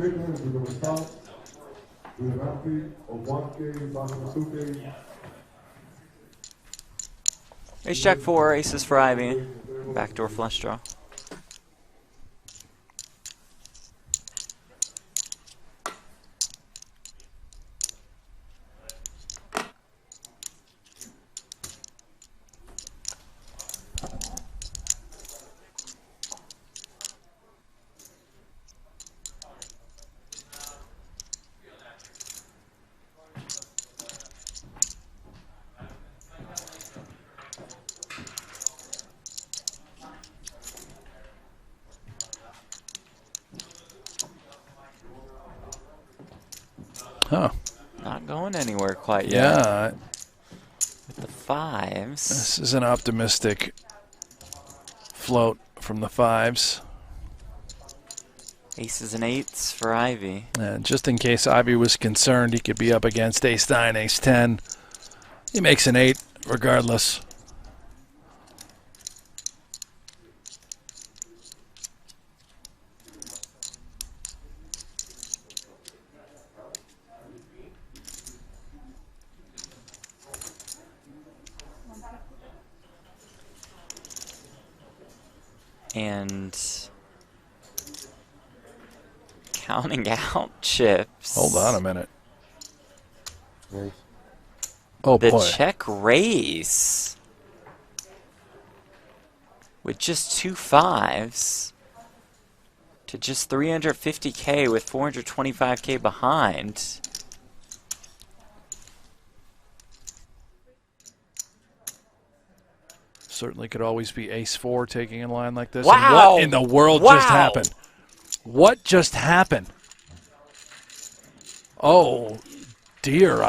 statement with the result with an average of 1K, bottom 2K. Ace Jack 4, aces for Ivy. Backdoor flush draw. Huh. Not going anywhere quite yet. Yeah. With the fives. This is an optimistic float from the fives. Aces and eights for Ivy. And just in case Ivy was concerned, he could be up against ace 9, ace 10. He makes an 8 regardless. And counting out chips. Hold on a minute. Oh, the boy. check raise. With just 2 fives. To just 350K with 425K behind. Certainly could always be ace 4 taking in line like this. Wow. And what in the world just happened? What just happened? Oh, dear.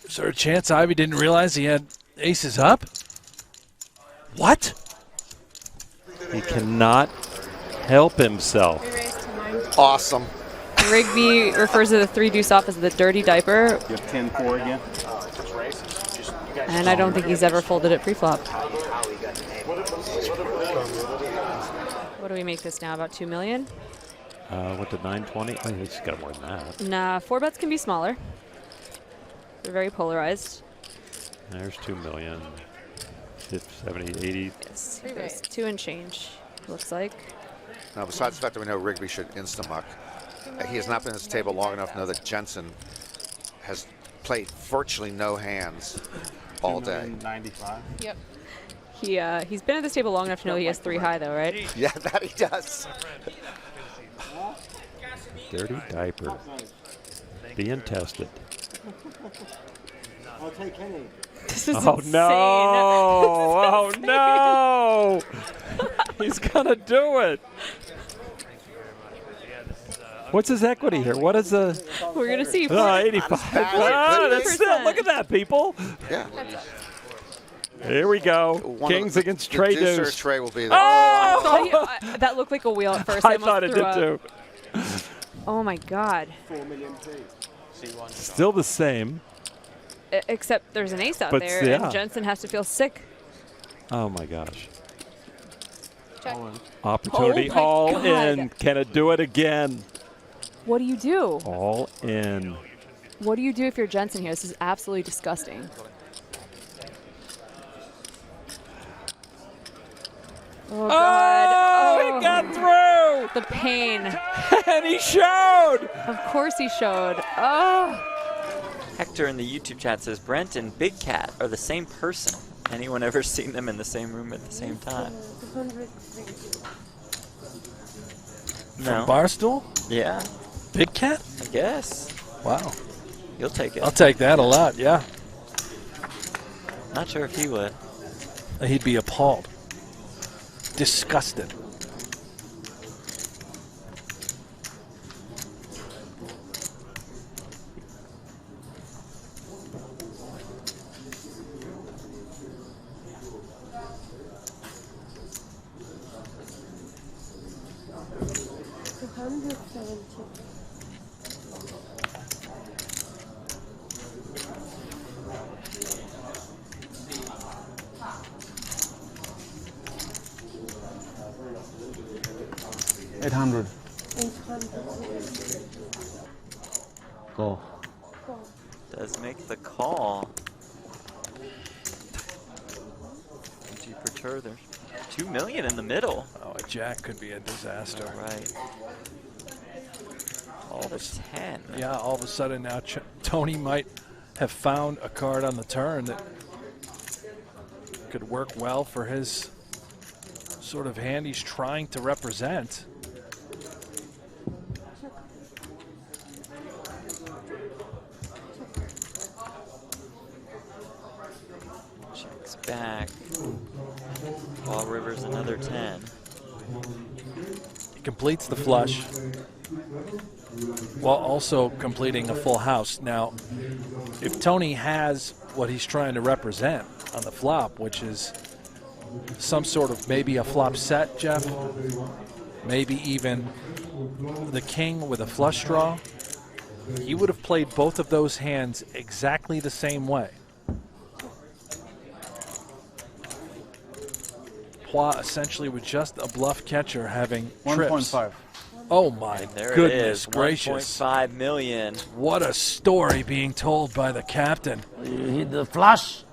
Is there a chance Ivy didn't realize he had aces up? What? He cannot help himself. Awesome. Rigby refers to the 3 deuce off as the dirty diaper. You have 10-4 again? And I don't think he's ever folded it pre-flop. What do we make this now? About 2 million? What did 920? Oh, he's got more than that. Nah, 4 bets can be smaller. They're very polarized. There's 2 million. 70, 80. Yes, there's 2 and change, looks like. Now, besides the fact that we know Rigby should insta-muck, he has not been at this table long enough to know that Jensen has played virtually no hands all day. 95. Yep. He's been at this table long enough to know he has 3 high, though, right? Yeah, that he does. Dirty diaper. Being tested. I'll take any. This is Oh, insane. no. Oh, no. He's going to do it. What's his equity here? What is the... We're going to see. 85. That's still, look at that, people. Yeah. Here we go. Kings against Trey deuce. deuce. Trey will be there. Oh! That looked like a wheel at first. I thought it did too. Oh, my God. 4 million Still the same. Except there's an ace out But there, yeah. and Jensen has to feel sick. Oh, my gosh. Check. Opportunity Oh my all God. in. Can it do it again? What do you do? All in. What do you do if you're Jensen here? This is absolutely disgusting. Oh, God. Oh, he got through. The pain. And he showed. Of course he showed. Oh. Hector in the YouTube chat says Brent and Big Cat are the same person. Anyone ever seen them in the same room at the same time? No. From Barstool? Yeah, Big Cat? I guess. Wow. You'll take it. I'll take that a lot, yeah. Not sure if he would. He'd be appalled. Disgusted. Go. Does make the call. G per there's 2 million in the middle. Oh, a jack could be a disaster. Right. All of a 10. Yeah, all of a sudden now Tony might have found a card on the turn that could work well for his sort of hand he's trying to represent. Checks back. Ball Rivers another 10. He completes the flush while also completing a full house. Now, if Tony has what he's trying to represent on the flop, which is some sort of maybe a flop set, Jeff, maybe even the king with a flush draw, he would have played both of those hands exactly the same way. Ploy essentially with just a bluff catcher having trips. 1.5. Oh my There goodness it is, gracious. 1.5 million. What a story being told by the captain. You hit the flush.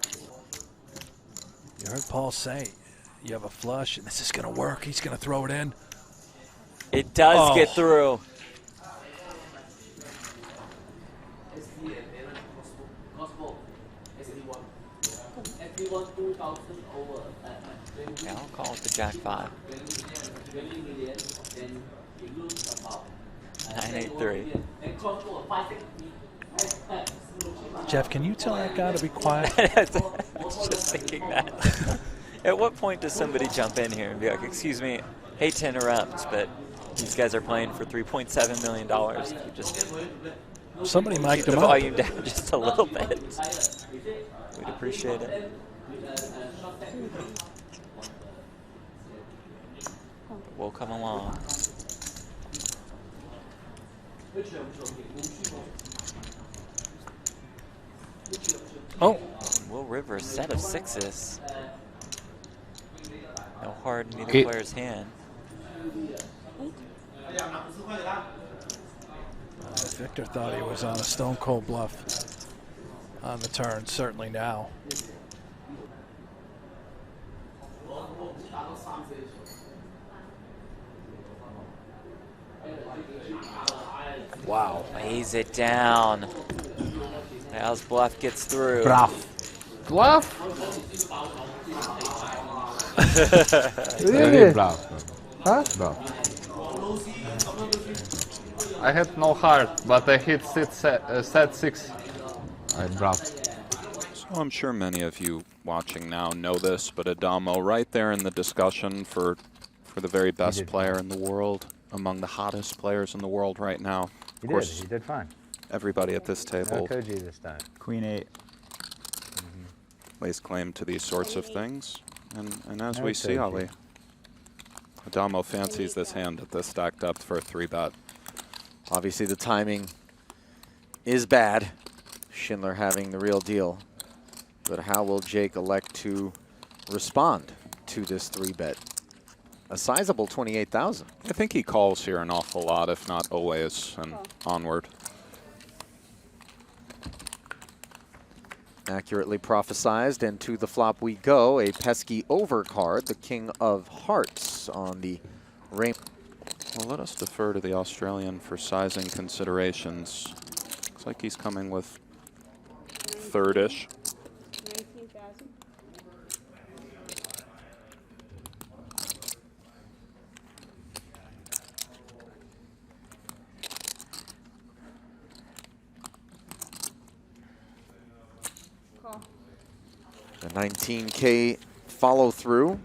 You heard Paul say, you have a flush and this is going to work. He's going to throw it in. It does get through. Yeah, I'll call it the Jack 5. 983. Jeff, can you tell that guy to be quiet? I was just thinking that. At what point does somebody jump in here and be like, excuse me, hate to interrupt, but these guys are playing for $3.7 million. If you just Somebody mic'd keep the him up. volume down just a little bit. We'd appreciate it. We'll come along. Oh, Will River, a set of sixes. No hard in either Okay. player's hand. Victor thought he was on a stone cold bluff on the turn, certainly now. Wow. Lays it down. As Bluff gets through. Bluff. Bluff? Really Really? bluff. Huh? Bluff. I had no heart, but I hit set 6. I bluff. So I'm sure many of you watching now know this, but Adamo right there in the discussion for the very best did player in the world, among the hottest players in the world right now. He Of course, did fine. everybody at this No table Koji this time. Queen 8. lays claim to these sorts of things. And as No we see, Koji. Ali, Adamo fancies this hand at this stack depth for a 3-bet. Obviously, the timing is bad. Schindler having the real deal. But how will Jake elect to respond to this 3-bet? A sizable 28,000. I think he calls here an awful lot, if not always, and onward. Accurately prophesized, and to the flop we go. A pesky over card, the King of Hearts on the rainbow. Well, let us defer to the Australian for sizing considerations. Looks like he's coming with third-ish. 19,000. The 19K follow through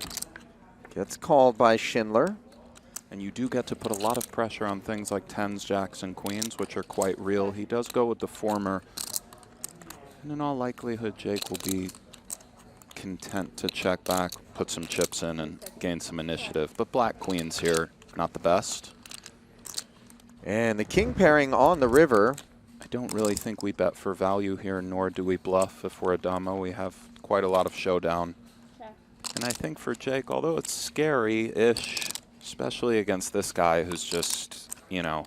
gets called by Schindler. And you do get to put a lot of pressure on things like 10s, jacks, and queens, which are quite real. He does go with the former. And in all likelihood, Jake will be content to check back, put some chips in, and gain some initiative. But black queens here, not the best. And the king pairing on the river. I don't really think we bet for value here, nor do we bluff if we're Adamo. We have quite a lot of showdown. And I think for Jake, although it's scary-ish, especially against this guy who's just you know.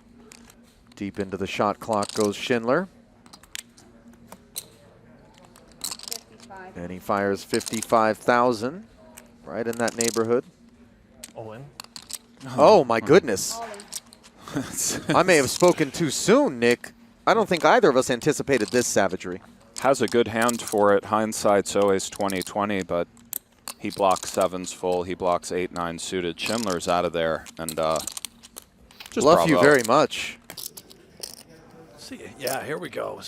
Deep into the shot clock goes Schindler. And he fires 55,000, right in that neighborhood. All in. Oh my goodness. I may have spoken too soon, Nick. I don't think either of us anticipated this savagery. Has a good hand for it. Hindsight's always 20/20, but he blocks sevens full. He blocks 8-9 suited. Schindler's out of there, and just Bluff you bravo. very much. See, yeah, here we go.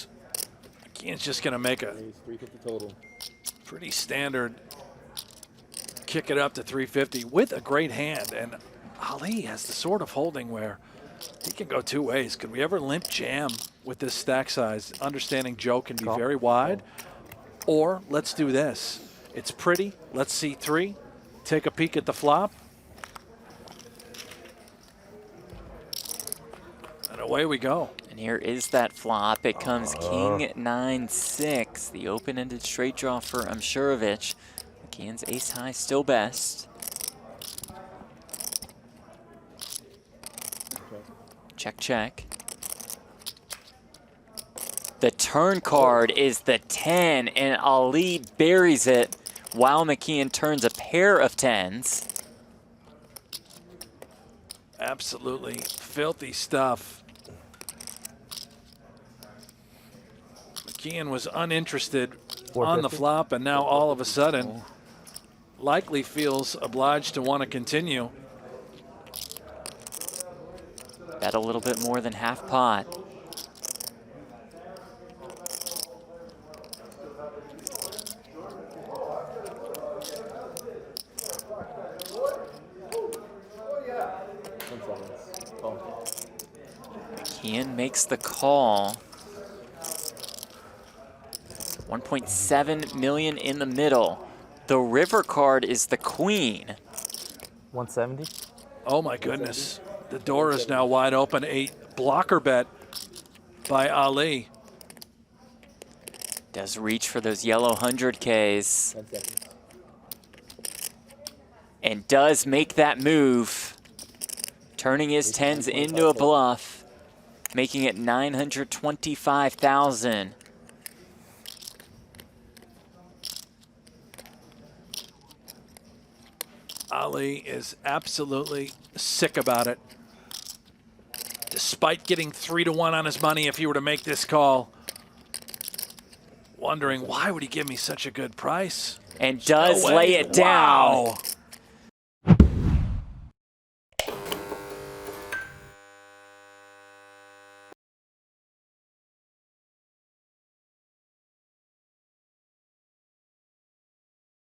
McKeon's just going to make a pretty standard kick it up to 350 with a great hand. And Ali has the sort of holding where he can go two ways. Could we ever limp jam with this stack size? Understanding Joe can be very wide. Or let's do this. It's pretty. Let's see three. Take a peek at the flop. And away we go. And here is that flop. It comes king 9-6. The open-ended straight draw for Amshurovich. McKeon's ace high still best. Check, check. The turn card is the 10, and Ali buries it while McKeon turns a pair of 10s. Absolutely filthy stuff. McKeon was uninterested on the flop, and now all of a sudden likely feels obliged to want to continue. Bet a little bit more than half pot. McKeon makes the call. 1.7 million in the middle. The river card is the queen. 170. Oh my goodness. The door is now wide open. A blocker bet by Ali. Does reach for those yellow 100Ks. And does make that move. Turning his 10s into a bluff. Making it 925,000. Ali is absolutely sick about it. Despite getting 3-1 on his money if he were to make this call. Wondering why would he give me such a good price? And does lay it down. Wow.